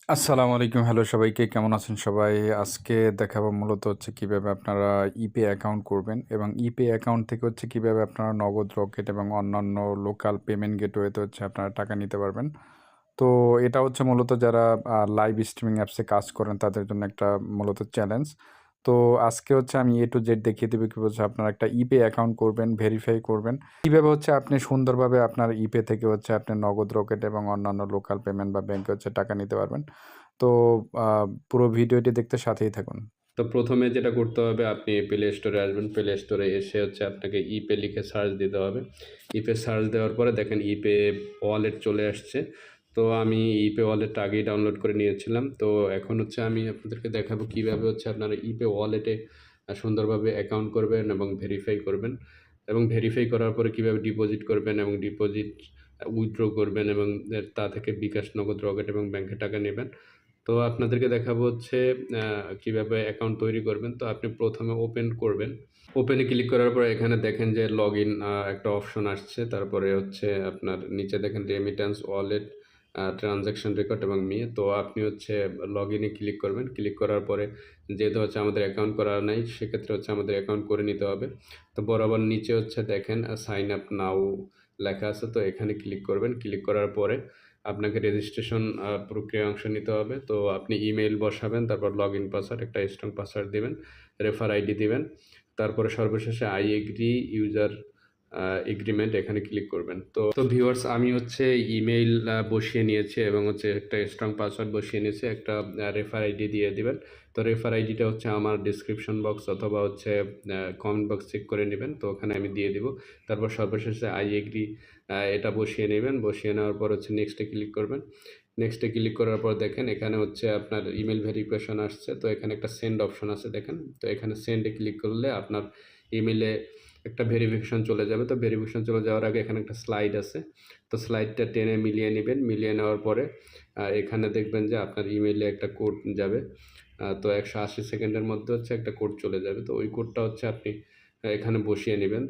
আসসালামু আলাইকুম। হ্যালো সবাইকে, কেমন আছেন সবাই? আজকে দেখাবো মূলত হচ্ছে কিভাবে আপনারা ইপে অ্যাকাউন্ট করবেন এবং ইপে অ্যাকাউন্ট থেকে হচ্ছে কিভাবে আপনারা নগদ, রকেট এবং অন্যান্য লোকাল পেমেন্ট গেটওয়েতে হচ্ছে আপনারা টাকা নিতে পারবেন। তো এটা হচ্ছে মূলত যারা লাইভ স্ট্রিমিং অ্যাপসে কাজ করেন তাদের জন্য একটা মূলত চ্যালেঞ্জ। তো আজকে হচ্ছে আমি A to Z দেখিয়ে দেব কীভাবে হচ্ছে আপনারা একটা ইপে অ্যাকাউন্ট করবেন, ভেরিফাই করবেন। কীভাবে হচ্ছে আপনি সুন্দরভাবে আপনার ইপে থেকে হচ্ছে আপনি নগদ, রকেট এবং অন্যান্য লোকাল পেমেন্ট বা ব্যাংকে হচ্ছে টাকা নিতে পারবেন। তো পুরো ভিডিওটি দেখতে সাথেই থাকুন। তো প্রথমে যেটা করতে হবে, আপনি প্লে স্টোরে আসবেন। প্লে স্টোরে এসে হচ্ছে আপনাকে ইপে লিখে সার্চ দিতে হবে। ইপে সার্চ দেওয়ার পরে দেখেন ইপে ওয়ালেট চলে আসছে। তো আমি ইপে ওয়ালেটটা আগেই ডাউনলোড করে নিয়েছিলাম। তো এখন হচ্ছে আমি আপনাদেরকে দেখাবো কীভাবে হচ্ছে আপনারা ইপে ওয়ালেটে সুন্দরভাবে অ্যাকাউন্ট করবেন এবং ভেরিফাই করবেন, এবং ভেরিফাই করার পরে কীভাবে ডিপোজিট করবেন এবং ডিপোজিট উইথড্র করবেন এবং তা থেকে বিকাশ, নগদ, রকেট এবং ব্যাংকে টাকা নেবেন। তো আপনাদেরকে দেখাবো হচ্ছে কীভাবে অ্যাকাউন্ট তৈরি করবেন। তো আপনি প্রথমে ওপেন করবেন। ওপেনে ক্লিক করার পরে এখানে দেখেন যে লগ ইন একটা অপশন আসছে। তারপরে হচ্ছে আপনার নিচে দেখেন রেমিট্যান্স, ওয়ালেট, ট্রানজ্যাকশন রেকর্ড এবং তো আপনি হচ্ছে লগ ইনে ক্লিক করবেন। ক্লিক করার পরে যেহেতু হচ্ছে আমাদের অ্যাকাউন্ট করা নাই, সেক্ষেত্রে হচ্ছে আমাদের অ্যাকাউন্ট করে নিতে হবে। তো বরাবর নিচে হচ্ছে দেখেন সাইন আপ নাও লেখা আছে, তো এখানে ক্লিক করবেন। ক্লিক করার পরে আপনাকে রেজিস্ট্রেশন প্রক্রিয়ায় অংশ নিতে হবে। তো আপনি ইমেইল বসাবেন, তারপর লগ ইন পাসওয়ার্ড, একটা স্ট্রং পাসওয়ার্ড দিবেন, রেফার আইডি দিবেন। তারপরে সর্বশেষে আই এগ্রি ইউজার এগ্রিমেন্ট এখানে ক্লিক করবেন। তো ভিউয়ার্স, আমি হচ্ছে ইমেইল বসিয়ে নিয়েছি এবং হচ্ছে একটা স্ট্রং পাসওয়ার্ড বসিয়ে নিয়েছি। একটা রেফার আইডি দিয়ে দিবেন। তো রেফার আইডিটা হচ্ছে আমার ডিসক্রিপশন বক্স অথবা হচ্ছে কমেন্ট বক্স চেক করে নেবেন। তো ওখানে আমি দিয়ে দিব। তারপর সর্বশেষে আই এগ্রি এটা বসিয়ে নেবেন। বসিয়ে নেওয়ার পর হচ্ছে নেক্সটে ক্লিক করবেন। নেক্সটে ক্লিক করার পর দেখেন এখানে হচ্ছে আপনার ইমেল ভেরিফিকেশন আসছে। তো এখানে একটা সেন্ড অপশন আছে দেখেন। তো এখানে সেন্ডে ক্লিক করলে আপনার ইমেলে একটা ভেরিফিকেশন চলে যাবে। তো ভেরিফিকেশন চলে যাওয়ার আগে এখানে একটা স্লাইড আছে। তো স্লাইডটা টেনে মিলিয়ে নেবেন। মিলিয়ে নেওয়ার পরে এখানে দেখবেন যে আপনার ইমেইলে একটা কোড যাবে। তো 180 সেকেন্ডের মধ্যে হচ্ছে একটা কোড চলে যাবে। তো ওই কোডটা হচ্ছে আপনি এখানে বসিয়ে নেবেন।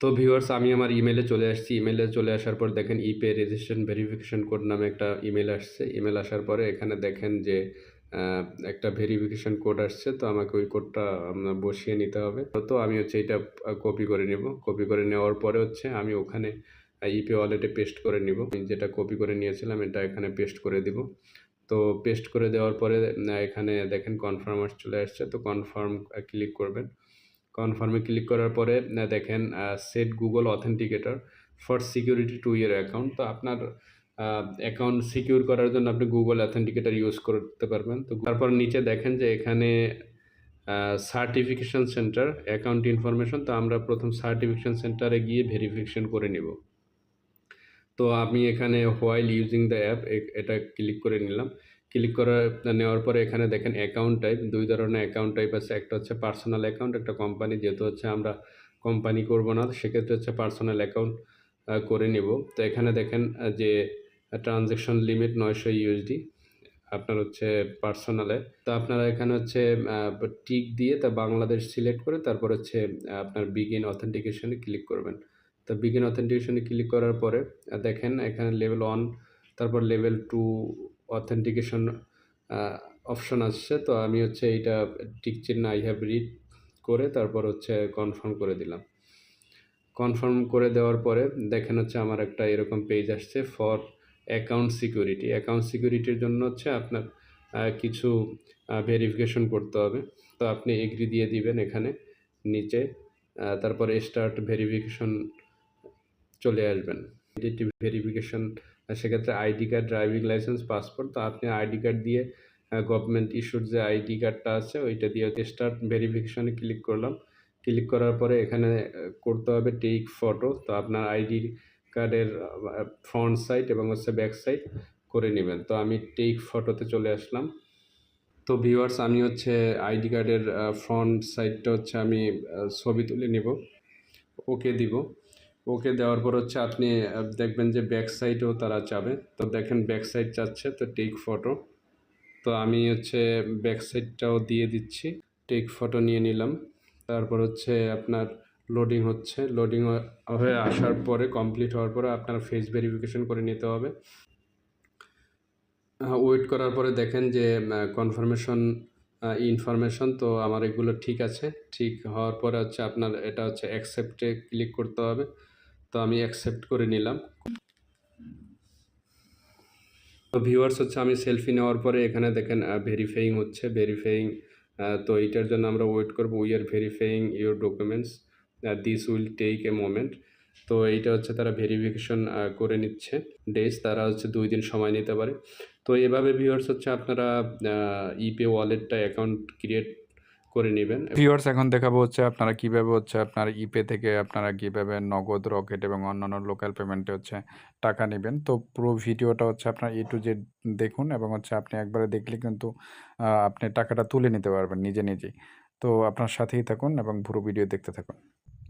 তো ভিউয়ার্স, আমি আমার ইমেইলে চলে আসছি। ইমেইলে চলে আসার পর দেখেন ইপে রেজিস্ট্রেশন ভেরিফিকেশন কোড নামে একটা ইমেইল আসছে। ইমেইল আসার পরে এখানে দেখেন যে একটা ভেরিফিকেশন কোড আসছে। তো আমাকে ওই কোডটা বসিয়ে নিতে হবে। তো আমি হচ্ছে এটা কপি করে নেব। কপি করে নেওয়ার পরে হচ্ছে আমি ওখানে ইপে ওয়ালেটে পেস্ট করে নিব। যেটা কপি করে নিয়েছিলাম এটা এখানে পেস্ট করে দিব। তো পেস্ট করে দেওয়ার পরে এখানে দেখেন কনফার্ম চলে আসছে। তো কনফার্ম ক্লিক করবেন। কনফার্মে ক্লিক করার পরে দেখেন set Google authenticator for security to your account. তো আপনার অ্যাকাউন্ট সিকিউর করার জন্য আপনি গুগল অথেন্টিকেটর ইউজ করতে পারবেন। তো তারপর নিচে দেখেন যে এখানে সার্টিফিকেশন সেন্টার অ্যাকাউন্ট ইনফরমেশন। তো আমরা প্রথম সার্টিফিকেশন সেন্টারে গিয়ে ভেরিফিকেশন করে নিব। তো আমি এখানে হোয়াইল ইউজিং দ্য অ্যাপ এটা ক্লিক করে নিলাম। ক্লিক নেওয়ার পরে এখানে দেখেন অ্যাকাউন্ট টাইপ, 2 ধরনের অ্যাকাউন্ট টাইপ আছে। একটা হচ্ছে পার্সোনাল অ্যাকাউন্ট, একটা কোম্পানি। যেহেতু হচ্ছে আমরা কোম্পানি করব না, সেক্ষেত্রে হচ্ছে পার্সোনাল অ্যাকাউন্ট করে নিব। তো এখানে দেখেন যে ট্রানজ্যাকশন লিমিট 900 ইউএসডি আপনার হচ্ছে পার্সোনালে। তো আপনারা এখানে হচ্ছে টিক দিয়ে তা বাংলাদেশ সিলেক্ট করে তারপর হচ্ছে আপনার বিগিন অথেন্টিকেশনে ক্লিক করবেন। তো বিগিন অথেন্টিকেশনে ক্লিক করার পরে দেখেন এখানে লেভেল 1, তারপর লেভেল 2 অথেন্টিকেশন অপশন আসছে। তো আমি হচ্ছে এইটা টিক চিহ্ন আই হ্যাভ রিড করে তারপর হচ্ছে কনফার্ম করে দিলাম। কনফার্ম করে দেওয়ার পরে দেখেন হচ্ছে আমার একটা এরকম পেজ আসছে ফর অ্যাকাউন্ট সিকিউরিটি। অ্যাকাউন্ট সিকিউরিটির জন্য হচ্ছে আপনার কিছু ভেরিফিকেশন করতে হবে। তো আপনি এগ্রি দিয়ে দিবেন এখানে নিচে। তারপরে স্টার্ট ভেরিফিকেশন চলে আসবেন। আইডেন্টি ভেরিফিকেশন সেক্ষেত্রে ID card, driving licence, passport. তো আপনি আইডি কার্ড দিয়ে গভর্নমেন্ট ইস্যুড যে আইডি কার্ডটা আছে ওইটা দিয়ে স্টার্ট ভেরিফিকেশনে ক্লিক করলাম। ক্লিক করার পরে এখানে করতে হবে টেক ফটো। তো আপনার আইডি কার্ডের ফ্রন্ট সাইড এবং হচ্ছে ব্যাক সাইড করে নেবেন। তো আমি টেক ফটোতে চলে আসলাম। তো ভিউয়ার্স, আমি হচ্ছে আইডি কার্ডের ফ্রন্ট সাইডটা হচ্ছে আমি ছবি তুলে নেব, ওকে দিব। ওকে দেওয়ার পর হচ্ছে আপনি দেখবেন যে ব্যাক সাইডেও তারা চাবে। তো দেখেন ব্যাক সাইড চাচ্ছে, তো টেক ফটো। তো আমি হচ্ছে ব্যাক সাইডটাও দিয়ে দিচ্ছি। টেক ফটো নিয়ে নিলাম। তারপর হচ্ছে আপনার লোডিং হচ্ছে। লোডিং হয়ে আসার পরে কমপ্লিট হওয়ার পরে আপনার ফেস ভেরিফিকেশন করে নিতে হবে। ওয়েট করার পরে দেখেন যে কনফার্মেশন ইনফরমেশন, তো আমার এগুলো ঠিক আছে। ঠিক হওয়ার পরে হচ্ছে আপনার এটা হচ্ছে অ্যাকসেপ্টে ক্লিক করতে হবে। তো আমি অ্যাকসেপ্ট করে নিলাম। তো ভিউয়ার্স হচ্ছে আমি সেলফি নেওয়ার পরে এখানে দেখেন ভেরিফাইং হচ্ছে, ভেরিফাইং। তো এইটার জন্য আমরা ওয়েট করব। We are verifying your documents, this will take a moment. তো এইটা হচ্ছে তারা ভেরিফিকেশন করে নিচ্ছে। ডেজ তারা হচ্ছে 2 দিন সময় নিতে পারে। তো এভাবে ভিউয়ার্স হচ্ছে আপনারা ইপে ওয়ালেটটা অ্যাকাউন্ট ক্রিয়েট করে নেবেন। ভিউয়ার্স এখন দেখাবো হচ্ছে আপনারা কিভাবে হচ্ছে আপনার ইপে থেকে আপনারা কিভাবে নগদ, রকেট এবং অন্যান্য লোকাল পেমেন্টে হচ্ছে টাকা নেবেন। তো পুরো ভিডিওটা হচ্ছে আপনার A to Z দেখুন এবং হচ্ছে আপনি একবারে দেখলে কিন্তু আপনি টাকাটা তুলে নিতে পারবেন নিজে নিজেই। তো আপনার সাথেই থাকুন এবং পুরো ভিডিও দেখতে থাকুন।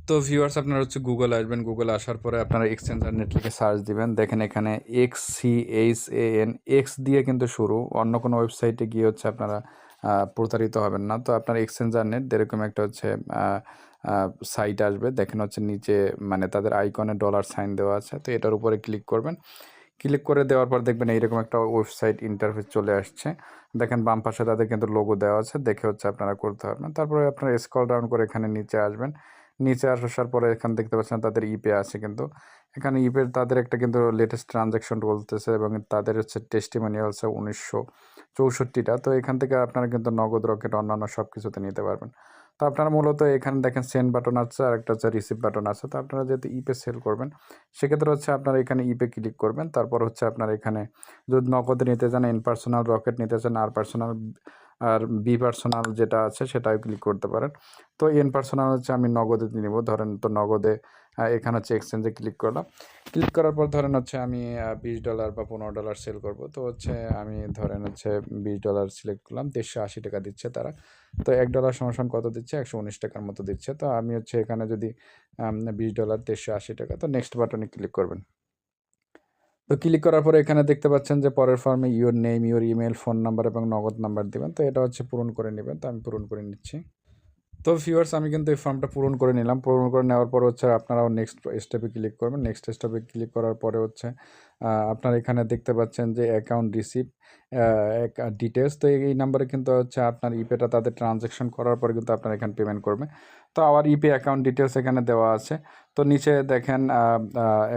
তো ভিউয়ার্স আপনারা হচ্ছে গুগল আসবেন, গুগল আসার পরে আপনারা এক্সচেঞ্জার নেট লিখে সার্চ দিবেন। দেখেন এখানে XCHAN, এক্স দিয়ে কিন্তু শুরু। অন্য কোনো ওয়েবসাইটে গিয়ে হচ্ছে আপনারা প্রতারিত হবেন না। তো আপনার এক্সচেঞ্জার নেট এরকম একটা হচ্ছে সাইট আসবে। দেখেন হচ্ছে নিচে মানে তাদের আইকনে ডলার সাইন দেওয়া আছে। তো এটার উপরে ক্লিক করবেন। ক্লিক করে দেওয়ার পর দেখবেন এইরকম একটা ওয়েবসাইট ইন্টারফেস চলে আসছে। দেখেন বাম পাশে তাদের কিন্তু লোগো দেওয়া আছে, দেখে হচ্ছে আপনারা করতে পারবেন। তারপরে আপনারা স্ক্রল ডাউন করে এখানে নিচে আসবেন। নিচে আসার পরে এখানে দেখতে পাচ্ছেন তাদের ইপে আছে কিন্তু। এখানে ইপে তাদের একটা কিন্তু লেটেস্ট ট্রানজ্যাকশন বলতেছে এবং তাদের হচ্ছে টেস্টিমোনিয়ালস 1964টা। তো এখান থেকে আপনারা কিন্তু নগদ, রকেট অন্যান্য সব কিছুতে নিতে পারবেন। তো আপনারা মূলত এখানে দেখেন সেন্ড বাটন আছে আর একটা হচ্ছে রিসিভ বাটন আছে। তো আপনারা যেহেতু ইপে সেল করবেন সেক্ষেত্রে হচ্ছে আপনারা এখানে ইপে ক্লিক করবেন। তারপর হচ্ছে আপনারা এখানে যদি নগদে নিতে চান, ইন পার্সোনাল, রকেট নিতে চান, আর পার্সোনাল আর বি পার্সোনাল যেটা আছে সেটাও ক্লিক করতে পারেন। তো ইন পার্সোনাল হচ্ছে আমি নগদে নিব, ধরেন। তো নগদে এখানে হচ্ছে এক্সচেঞ্জে ক্লিক করলাম। ক্লিক করার পর ধরেন হচ্ছে আমি $20 বা $15 সেল করব। তো হচ্ছে আমি ধরেন হচ্ছে $20 সিলেক্ট করলাম। 180 টাকা দিচ্ছে তারা। তো $1 সমান কত দিচ্ছে? 119 টাকার মতো দিচ্ছে। তো আমি হচ্ছে এখানে যদি $20 180 টাকা, তো নেক্সট বাটনে ক্লিক করবেন। তো ক্লিক করার পরে এখানে দেখতে পাচ্ছেন যে পরের ফর্মে your name, your email, phone number এবং নগদ নাম্বার দিবেন। তো এটা হচ্ছে পূরণ করে নেবেন। তো আমি পূরণ করে নিচ্ছি। তো ভিউয়ার্স আমি কিন্তু এই ফর্মটা পূরণ করে নিলাম। পূরণ করে নেওয়ার পর হচ্ছে আপনারাও নেক্সট স্টেপে ক্লিক করবেন। নেক্সট স্টেপে ক্লিক করার পরে হচ্ছে আপনারা এখানে দেখতে পাচ্ছেন যে অ্যাকাউন্ট রিসিভ ডিটেলস। তো এই নাম্বারে কিন্তু হচ্ছে আপনার ইপেটা তাদের ট্রানজ্যাকশন করার পরে কিন্তু আপনারা এখানে পেমেন্ট করবেন। তো আমার ইপে অ্যাকাউন্ট ডিটেলস এখানে দেওয়া আছে। তো নিচে দেখেন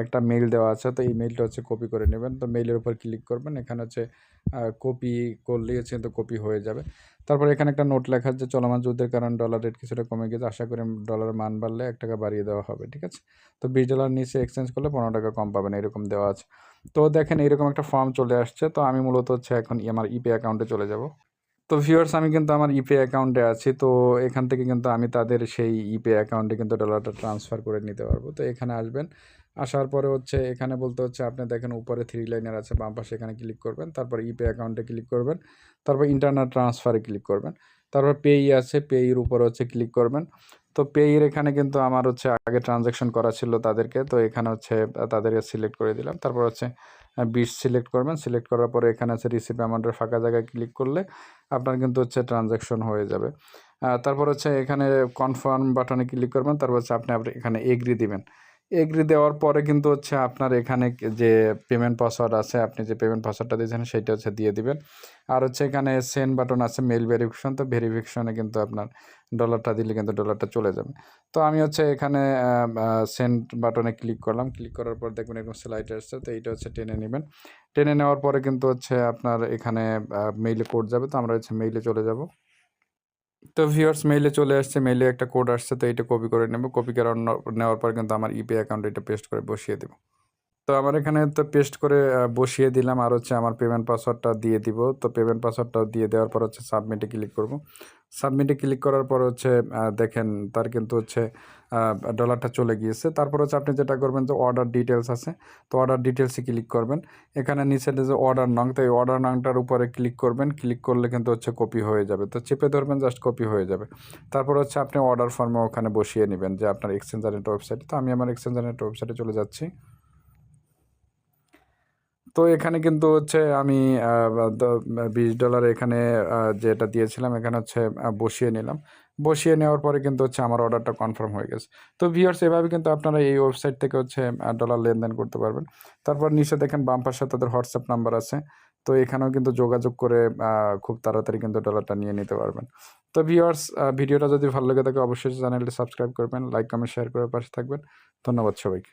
একটা মেইল দেওয়া আছে। তো এই মেইলটা হচ্ছে কপি করে নেবেন। তো মেইলের উপর ক্লিক করবেন। এখানে হচ্ছে কপি করলেই হচ্ছে কিন্তু কপি হয়ে যাবে। তারপরে এখানে একটা নোট লেখা আছে যে চলমান যুদ্ধের কারণে ডলার রেট কিছুটা কমে গেছে, আশা করি ডলারের মান বাড়লে $1 বাড়িয়ে দেওয়া হবে, ঠিক আছে। তো $20 নিচে এক্সচেঞ্জ করলে $15 কম পাবেন, এরকম দেওয়া আছে। তো দেখেন এরকম একটা ফর্ম চলে আসছে। তো আমি মূলত হচ্ছে এখন আমার ইপে অ্যাকাউন্টে চলে যাব। তো ভিউয়ার্স আমি কিন্তু আমার ইপে অ্যাকাউন্টে আছি। তো এখান থেকে কিন্তু আমি তাদের সেই ইপে অ্যাকাউন্টে কিন্তু ডলারটা ট্রান্সফার করে নিতে পারবো। তো এখানে আসবেন। আসার পরে হচ্ছে এখানে বলতে হচ্ছে আপনি দেখেন উপরে 3 লাইনের আছে, বাম পাশে এখানে ক্লিক করবেন। তারপর ইপে অ্যাকাউন্টে ক্লিক করবেন। তারপর ইন্টারনাল ট্রান্সফারে ক্লিক করবেন। তারপর পেই আছে, পেইর উপরে হচ্ছে ক্লিক করবেন। তো পেইর এখানে কিন্তু আমার হচ্ছে আগে ট্রানজ্যাকশন করা ছিল তাদেরকে। তো এখানে হচ্ছে তাদেরকে সিলেক্ট করে দিলাম। তারপর হচ্ছে 20 সিলেক্ট করবেন। সিলেক্ট করার পরে এখানে আছে রিসিভ অ্যামাউন্টের ফাঁকা জায়গায় ক্লিক করলে আপনার কিন্তু হচ্ছে ট্রানজ্যাকশন হয়ে যাবে। তারপর হচ্ছে এখানে কনফার্ম বাটনে ক্লিক করবেন। তারপর হচ্ছে আপনি এখানে এগ্রি দিবেন। এগ্রি দেওয়ার পরে কিন্তু হচ্ছে আপনার এখানে যে পেমেন্ট পাসওয়ার্ড আছে, আপনি যে পেমেন্ট পাসওয়ার্ডটা দিয়েছেন সেইটা হচ্ছে দিয়ে দিবেন। আর হচ্ছে এখানে সেন্ড বাটন আছে, মেল ভেরিফিকেশন। তো ভেরিফিকেশনে কিন্তু আপনার ডলারটা দিলে কিন্তু ডলারটা চলে যাবে। তো আমি হচ্ছে এখানে সেন্ড বাটনে ক্লিক করলাম। ক্লিক করার পর দেখবেন এরকম স্লাইড আসছে। তো এইটা হচ্ছে টেনে নেবেন। টেনে নেওয়ার পরে কিন্তু হচ্ছে আপনার এখানে মেইলে কোড যাবে। তো আমরা হচ্ছে মেইলে চলে যাব। তো ভিউয়ার্স মেইলে চলে আসছে, মেইলে একটা কোড আসছে। তো এইটা কপি করে নেব। কপি করে নেওয়ার পর কিন্তু আমার ইপে অ্যাকাউন্টে এটা পেস্ট করে বসিয়ে দেব। তো আমার এখানে তো পেস্ট করে বসিয়ে দিলাম। আর হচ্ছে আমার পেমেন্ট পাসওয়ার্ডটা দিয়ে দিব। তো পেমেন্ট পাসওয়ার্ডটা দিয়ে দেওয়ার পর হচ্ছে সাবমিটে ক্লিক করব। সাবমিটে ক্লিক করার পর হচ্ছে দেখেন তার কিন্তু হচ্ছে ডলারটা চলে গিয়েছে। তারপর হচ্ছে আপনি যেটা করবেন যে অর্ডার ডিটেলস আছে। তো অর্ডার ডিটেলসে ক্লিক করবেন। এখানে নিচে যে অর্ডার নং, তো এই অর্ডার নংটার উপরে ক্লিক করবেন। ক্লিক করলে কিন্তু হচ্ছে কপি হয়ে যাবে। তো চেপে ধরবেন, জাস্ট কপি হয়ে যাবে। তারপর হচ্ছে আপনি অর্ডার ফর্মে ওখানে বসিয়ে নেবেন যে আপনার এক্সচেঞ্জার নেট ওয়েবসাইটে। তো আমি আমার এক্সচেঞ্জার নেট ওয়েবসাইটে চলে যাচ্ছি। তো এখানে কিন্তু হচ্ছে আমি $20 এখানে যেটা দিয়েছিলাম এখানে হচ্ছে বসিয়ে নিলাম। বসিয়ে নেওয়ার পরে কিন্তু হচ্ছে আমার অর্ডারটা কনফার্ম হয়ে গেছে। তো ভিউয়ার্স এভাবে কিন্তু আপনারা এই ওয়েবসাইট থেকে হচ্ছে ডলার লেনদেন করতে পারবেন। তারপর নিচে দেখেন বাম পাশে তাদের হোয়াটসঅ্যাপ নাম্বার আছে। তো এখানেও কিন্তু যোগাযোগ করে খুব তাড়াতাড়ি কিন্তু ডলারটা নিয়ে নিতে পারবেন। তো ভিউয়ার্স, ভিডিওটা যদি ভালো লেগে থাকে অবশ্যই চ্যানেলটি সাবস্ক্রাইব করবেন, লাইক, কমেন্ট, শেয়ার করে পাশে থাকবেন। ধন্যবাদ সবাইকে।